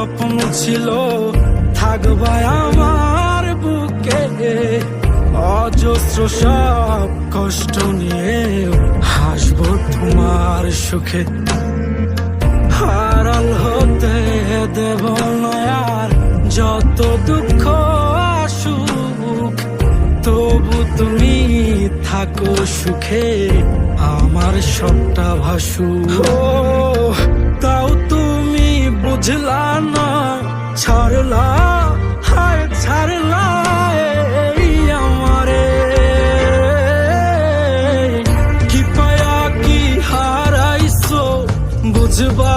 স্বপ্ন ছিল থাকবা আমার বুকে, অজস্র সব কষ্ট নিয়ে হাসবো তোমার সুখে। হারাল হতে দেব না আর যত দুঃখ আসুক, তবু তুমি থাকো সুখে আমার সবটা ভাসুক। তাও তুমি বুঝলা না, ছাড়লা হায় ছাড়লা এই আমারে, কি পায়া কি হারাইছো বুঝবা